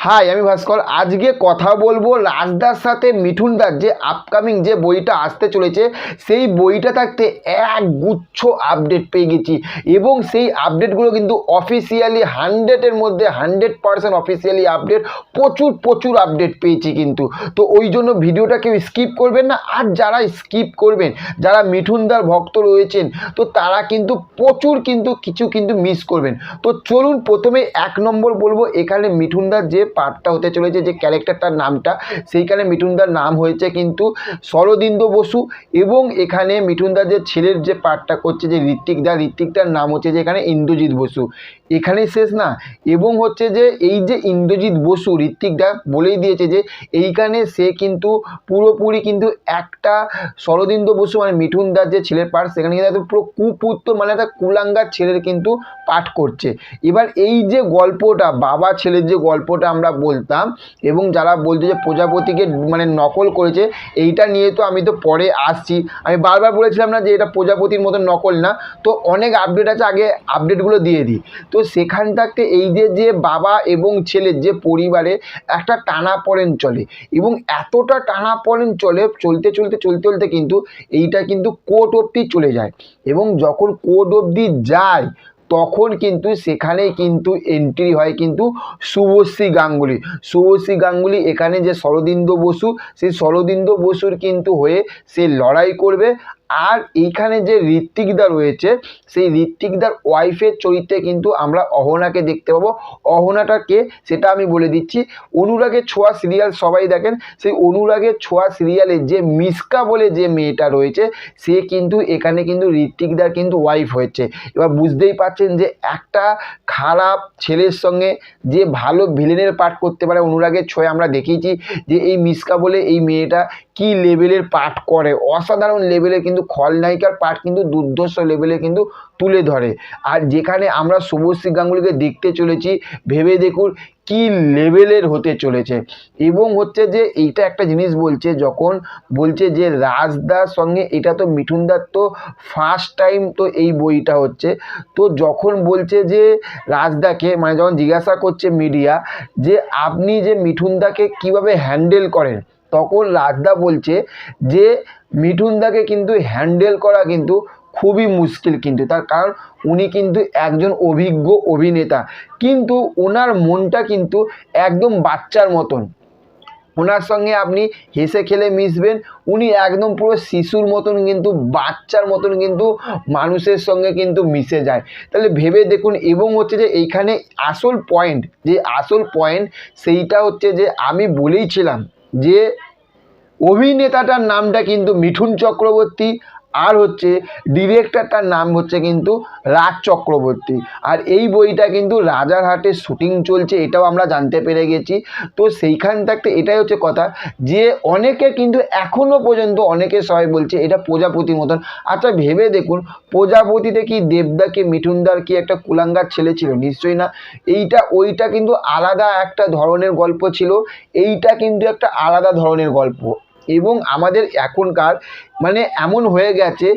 High, আমি ভাস্কর। আজকে কথা বলবো রাজদার সাথে মিঠুনদার যে আপকামিং যে বইটা আসতে চলেছে, সেই বইটা থাকতে এক গুচ্ছ আপডেট পেয়ে গেছি এবং সেই আপডেটগুলো কিন্তু অফিসিয়ালি 100-এর মধ্যে 100% অফিসিয়ালি আপডেট। প্রচুর আপডেট পেয়েছি কিন্তু। তো ওই জন্য ভিডিওটা কেউ স্কিপ করবেন না। আর যারা স্কিপ করবেন, যারা মিঠুনদার ভক্ত রয়েছেন, তো তারা কিন্তু প্রচুর কিছু মিস করবেন। তো চলুন প্রথমে 1 নম্বর বলবো, এখানে মিঠুনদার যে পার্টটা হতে চলেছে, যে ক্যারেক্টারটার নামটা, সেইখানে মিঠুনদার নাম হয়েছে কিন্তু শরদিন্দু বসু। এবং এখানে মিঠুনদার যে ছেলের যে পার্টটা করছে, যে ঋত্বিকদার নাম হচ্ছে যে এখানে ইন্দ্রজিৎ বসু। এখানেই শেষ না, এবং হচ্ছে যে এই যে ইন্দ্রজিৎ বসু, ঋত্বিকদা বলেই দিয়েছে যে এইখানে সে কিন্তু পুরোপুরি কিন্তু একটা শরদিন্দু বসু মানে মিঠুনদার যে ছেলের পার্ট, সেখানে কিন্তু পুরো কুপুত্র মানে একটা কুলাঙ্গার ছেলের কিন্তু পাঠ করছে। এবার এই যে গল্পটা, বাবা ছেলের যে গল্পটা আমরা বলতাম, এবং যারা বলতো যে প্রজাপতিকে মানে নকল করেছে, এইটা নিয়ে তো আমি তো পরে আসছি। আমি বারবার বলেছিলাম না যে এটা প্রজাপতির মতো নকল না। তো অনেক আপডেট আছে, আগে আপডেটগুলো দিয়ে দিই। তো সেখান থাকতে এই যে বাবা এবং ছেলের যে পরিবারে একটা টানাপোড়েন চলে, এবং এতটা টানাপোড়েন চলতে কিন্তু এইটা কিন্তু কোর্ট অবধি চলে যায়। এবং যখন কোর্ট অবধি যায়, তখন কিন্তু সেখানেই কিন্তু এন্ট্রি হয় কিন্তু শুভশ্রী গাঙ্গুলি এখানে যে শরদিন্দু বসু, সেই শরদিন্দু বসুর কিন্তু হয়ে সে লড়াই করবে। আর এইখানে যে ঋত্বিকদা রয়েছে, সেই ঋত্বিকদার ওয়াইফের চরিত্রে কিন্তু আমরা অহনাকে দেখতে পাবো। অহনাটাকে সেটা আমি বলে দিচ্ছি, অনুরাগের ছোঁয়া সিরিয়াল সবাই দেখেন, সেই অনুরাগের ছোঁয়া সিরিয়ালে যে মিসকা বলে যে মেয়েটা রয়েছে, সে কিন্তু এখানে কিন্তু ঋত্বিকদার কিন্তু ওয়াইফ হয়েছে। এবার বুঝতেই পারছেন যে একটা খারাপ ছেলের সঙ্গে যে ভালো ভিলেনের পাঠ করতে পারে। অনুরাগের ছোঁয়া আমরা দেখিয়েছি যে এই মিসকা বলে এই মেয়েটা কি লেভেলের পাঠ করে, অসাধারণ লেভেলের কিন্তু খলনায়িকার পাঠ কিন্তু দুর্ধর্ষ লেভেলে কিন্তু তুলে ধরে। আর যেখানে আমরা শুভশ্রী গাঙ্গুলিকে দেখতে চলেছি, ভেবে দেখুন কি লেভেলের হতে চলেছে। এবং হচ্ছে যে এইটা একটা জিনিস বলছে, যখন বলছে যে রাজদার সঙ্গে, এটা তো মিঠুনদার তো ফার্স্ট টাইম তো এই বইটা হচ্ছে। তো যখন বলছে যে রাজদাকে মানে যখন জিজ্ঞাসা করছে মিডিয়া যে আপনি যে মিঠুনদাকে কিভাবে হ্যান্ডেল করেন, তখন রাজদা বলছে যে মিঠুনদাকে কিন্তু হ্যান্ডেল করা কিন্তু খুবই মুশকিল। কিন্তু তার কারণ উনি কিন্তু একজন অভিজ্ঞ অভিনেতা, কিন্তু ওনার মনটা কিন্তু একদম বাচ্চার মতন। ওনার সঙ্গে আপনি হেসে খেলে মিশবেন, উনি একদম পুরো শিশুর মতন কিন্তু বাচ্চার মতন কিন্তু মানুষের সঙ্গে কিন্তু মিশে যায়। তাহলে ভেবে দেখুন। এবং হচ্ছে যে এইখানে আসল পয়েন্ট সেইটা হচ্ছে যে আমি বলেইছিলাম যে অভিনেতাটার নামটা কিন্তু মিঠুন চক্রবর্তী, আর হচ্ছে ডিরেক্টরটার নাম হচ্ছে কিন্তু রাজ চক্রবর্তী। আর এই বইটা কিন্তু রাজারহাটে শুটিং চলছে, এটাও আমরা জানতে পেরে গেছি। তো সেইখান থাকতে এটাই হচ্ছে কথা, যে অনেকে কিন্তু এখনও পর্যন্ত অনেকে সবাই বলছে এটা প্রজাপতির মতন। আচ্ছা ভেবে দেখুন, প্রজাপতিতে কি দেবদা কি মিঠুনদার কি একটা কুলাঙ্গার ছেলে ছিল? নিশ্চয়ই না। ওইটা কিন্তু আলাদা একটা ধরনের গল্প ছিল, এইটা কিন্তু একটা আলাদা ধরনের গল্প। এবং আমাদের এখনকার মানে এমন হয়ে গেছে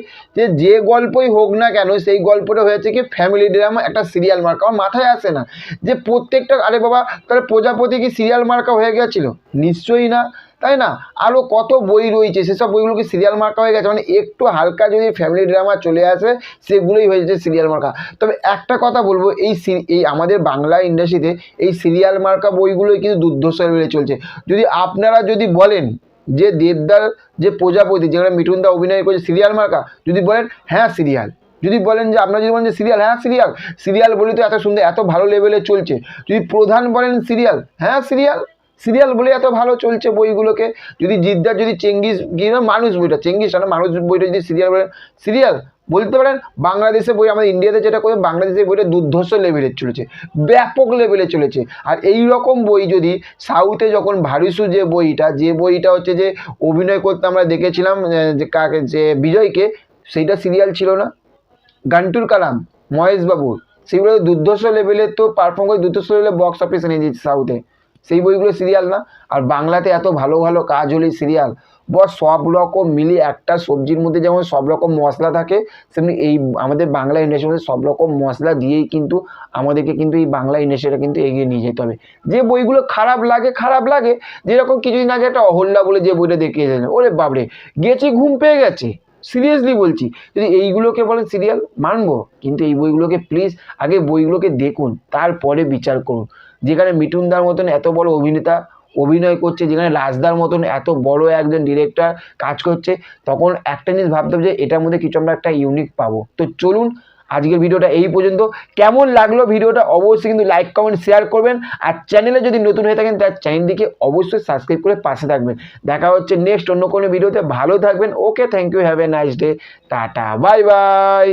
যে গল্পই হোক না কেন, সেই গল্পটা হয়েছে কি ফ্যামিলি ড্রামা, একটা সিরিয়াল মার্কা। আমার মাথায় আসে না যে প্রত্যেকটা, আরে বাবা তাহলে প্রজাপতি কি সিরিয়াল মার্কা হয়ে গেছিলো? নিশ্চয়ই না, তাই না? আরও কত বই রয়েছে, সেসব বইগুলো কি সিরিয়াল মার্কা হয়ে গেছে? মানে একটু হালকা যদি ফ্যামিলি ড্রামা চলে আসে, সেগুলোই হয়ে যাচ্ছে সিরিয়াল মার্কা। তবে একটা কথা বলবো, এই আমাদের বাংলা ইন্ডাস্ট্রিতে এই সিরিয়াল মার্কা বইগুলোই কিন্তু দুর্ধর্ষ লেভেলে চলছে। যদি আপনারা যদি বলেন যে দেবদার যে প্রজাপতি, যেখানে মিঠুনদা অভিনয় করেছে, সিরিয়াল মার্কা, যদি বলেন হ্যাঁ সিরিয়াল, যদি বলেন যে আপনারা যদি বলেন যে সিরিয়াল, হ্যাঁ সিরিয়াল বলে তো এত সুন্দর এত ভালো লেভেলে চলছে। যদি প্রধান বলেন সিরিয়াল, হ্যাঁ সিরিয়াল বলে এত ভালো চলছে বইগুলোকে। যদি জিদ্দার যদি চেঙ্গিস মানুষ বইটা, চেঙ্গিস না মানুষ বইটা যদি সিরিয়াল বলেন, সিরিয়াল বলতে পারেন। বাংলাদেশের বই, আমাদের ইন্ডিয়াতে যেটা করে, বাংলাদেশের বইটা দুর্ধর্ষ লেভেলে চলেছে, ব্যাপক লেভেলে চলেছে। আর এই রকম বই যদি সাউথে, যখন ভারিসু যে বইটা হচ্ছে যে অভিনয় করতে আমরা দেখেছিলাম যে বিজয়কে, সেইটা সিরিয়াল ছিল না? গান্টুর কালাম, মহেশ বাবুর, সেগুলো দুর্ধর্ষ লেভেলের তো পারফর্ম করে, দুর্ধর্ষ লেভেলে বক্স অফিসে নিয়ে দিয়েছে সাউথে। সেই বইগুলো সিরিয়াল না। আর বাংলাতে এত ভালো ভালো কাজ হলে সিরিয়াল, বস সব রকম মিলিয়ে একটা সবজির মধ্যে যেমন সব রকম মশলা থাকে, তেমনি এই আমাদের বাংলা ইন্ডাস্ট্রির মধ্যে সব রকম মশলা দিয়েই কিন্তু আমাদেরকে কিন্তু এই বাংলা ইন্ডাস্ট্রিটা কিন্তু এগিয়ে নিয়ে যেতে হবে। যে বইগুলো খারাপ লাগে, যেরকম কিছুদিন আগে একটা অহল্যা বলে যে বইটা দেখিয়েছেন, ওরে বাবরে, গেছি ঘুম পেয়ে গেছে, সিরিয়াসলি বলছি। যদি এইগুলোকে বলেন সিরিয়াল মানবো, কিন্তু এই বইগুলোকে প্লিজ আগে বইগুলোকে দেখুন, তারপরে বিচার করুন। যেখানে মিঠুনদার মতন এত বড় অভিনেতা অভিনয় করছে, যেখানে রাজদার মতন এত বড় একজন ডিরেক্টর কাজ করছে, তখন একটা জিনিস ভাবতে হবে যে এটার মধ্যে কিছু আমরা একটা ইউনিক পাবো। তো চলুন আজকের ভিডিওটা এই পর্যন্ত। কেমন লাগলো ভিডিওটা অবশ্যই কিন্তু লাইক কমেন্ট শেয়ার করবেন, আর চ্যানেলে যদি নতুন হয়ে থাকেন তার চ্যানেলটিকে অবশ্যই সাবস্ক্রাইব করে পাশে থাকবেন। দেখা হচ্ছে নেক্সট অন্য কোনো ভিডিওতে, ভালো থাকবেন। Okay, thank you, have a nice day, tata, bye by.